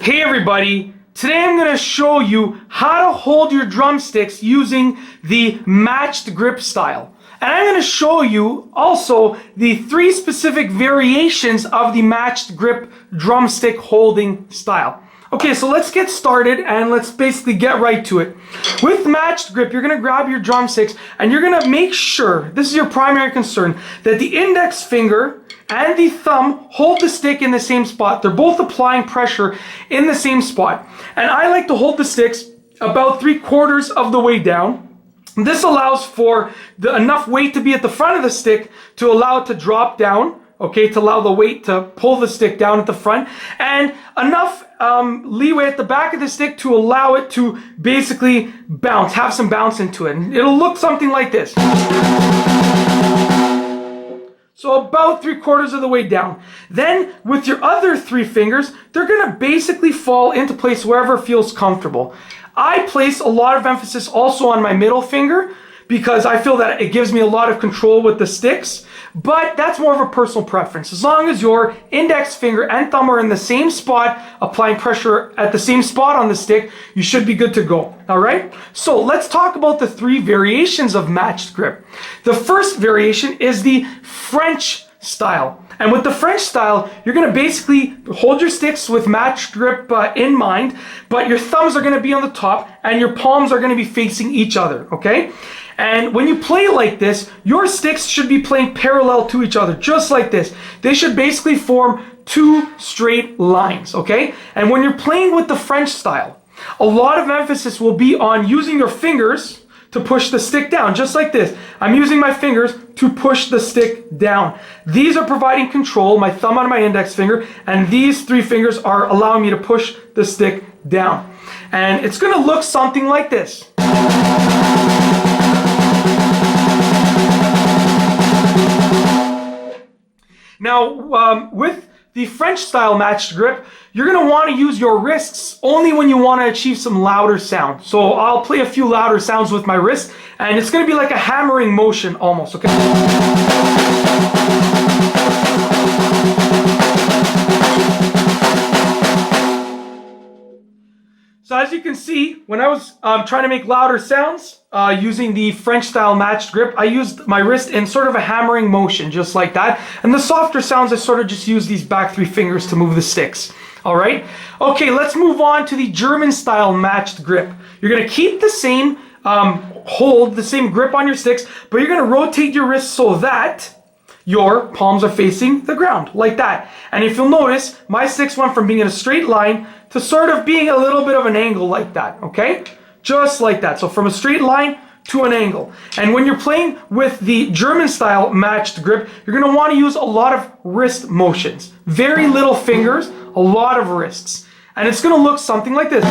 Hey everybody, today I'm going to show you how to hold your drumsticks using the matched grip style. And I'm going to show you also the 3 specific variations of the matched grip drumstick holding style. Okay, so let's get started and let's basically get right to it. With matched grip, you're going to grab your drumsticks and you're going to make sure, this is your primary concern, that the index finger and the thumb hold the stick in the same spot. They're both applying pressure in the same spot. And I like to hold the sticks about 3/4 of the way down. This allows for enough weight to be at the front of the stick to allow it to drop down, okay, to allow the weight to pull the stick down at the front, and enough leeway at the back of the stick to allow it to basically bounce, have some bounce into it. And it'll look something like this. So about 3/4 of the way down. Then with your other 3 fingers, they're going to basically fall into place wherever feels comfortable. I place a lot of emphasis also on my middle finger because I feel that it gives me a lot of control with the sticks, but that's more of a personal preference. As long as your index finger and thumb are in the same spot, applying pressure at the same spot on the stick, you should be good to go. All right? So let's talk about the 3 variations of matched grip. The first variation is the French style. And with the French style, you're going to basically hold your sticks with matched grip in mind, but your thumbs are going to be on the top and your palms are going to be facing each other, okay? And when you play like this, your sticks should be playing parallel to each other, just like this. They should basically form 2 straight lines, okay? And when you're playing with the French style, a lot of emphasis will be on using your fingers to push the stick down, just like this. I'm using my fingers to push the stick down. These are providing control, my thumb on my index finger, and these 3 fingers are allowing me to push the stick down. And it's gonna look something like this. Now, with the French style matched grip, you're going to want to use your wrists only when you want to achieve some louder sound. So I'll play a few louder sounds with my wrist, and it's going to be like a hammering motion almost, okay? So as you can see, when I was trying to make louder sounds using the French style matched grip, I used my wrist in sort of a hammering motion, just like that. And the softer sounds, I sort of just use these back 3 fingers to move the sticks. All right? Okay, let's move on to the German style matched grip. You're going to keep the same hold, the same grip on your sticks, but you're going to rotate your wrists so that your palms are facing the ground, like that. And if you'll notice, my sticks went from being in a straight line to sort of being a little bit of an angle like that, okay? Just like that. So from a straight line to an angle. And when you're playing with the German style matched grip, you're going to want to use a lot of wrist motions. Very little fingers, a lot of wrists. And it's going to look something like this.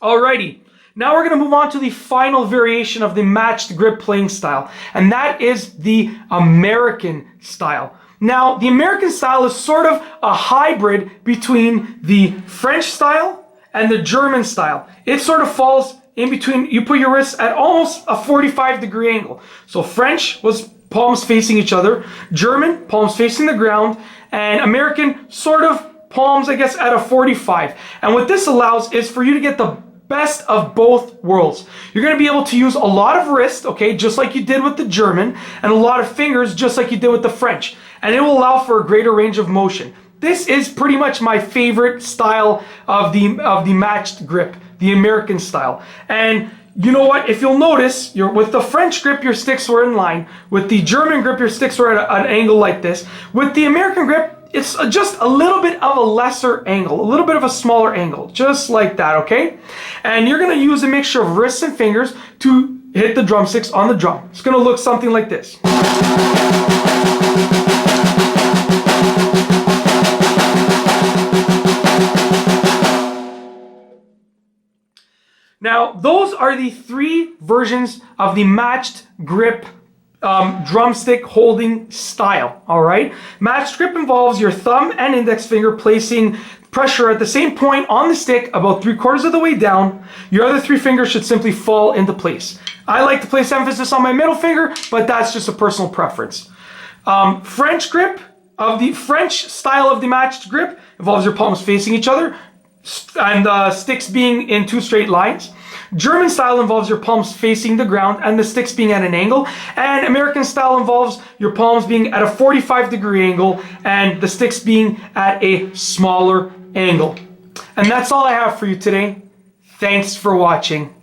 Alrighty, now we're going to move on to the final variation of the matched grip playing style, and that is the American style. Now, the American style is sort of a hybrid between the French style and the German style. It sort of falls in between. You put your wrists at almost a 45-degree angle. So French was palms facing each other, German, palms facing the ground, and American sort of palms, I guess, at a 45. And what this allows is for you to get the best of both worlds. You're going to be able to use a lot of wrist, okay, just like you did with the German, and a lot of fingers, just like you did with the French. And it will allow for a greater range of motion. This is pretty much my favorite style of the matched grip, the American style. And you know what? If you'll notice, with the French grip, your sticks were in line. With the German grip, your sticks were at an angle like this. With the American grip, it's just a little bit of a lesser angle, a little bit of a smaller angle, just like that, okay? And you're going to use a mixture of wrists and fingers to hit the drumsticks on the drum. It's going to look something like this. Now, those are the 3 versions of the matched grip drumstick holding style, all right? Matched grip involves your thumb and index finger placing pressure at the same point on the stick about 3/4 of the way down, your other 3 fingers should simply fall into place. I like to place emphasis on my middle finger, but that's just a personal preference. French grip, of the French style of the matched grip, involves your palms facing each other and sticks being in 2 straight lines. German style involves your palms facing the ground and the sticks being at an angle. And American style involves your palms being at a 45-degree angle and the sticks being at a smaller angle. And that's all I have for you today. Thanks for watching.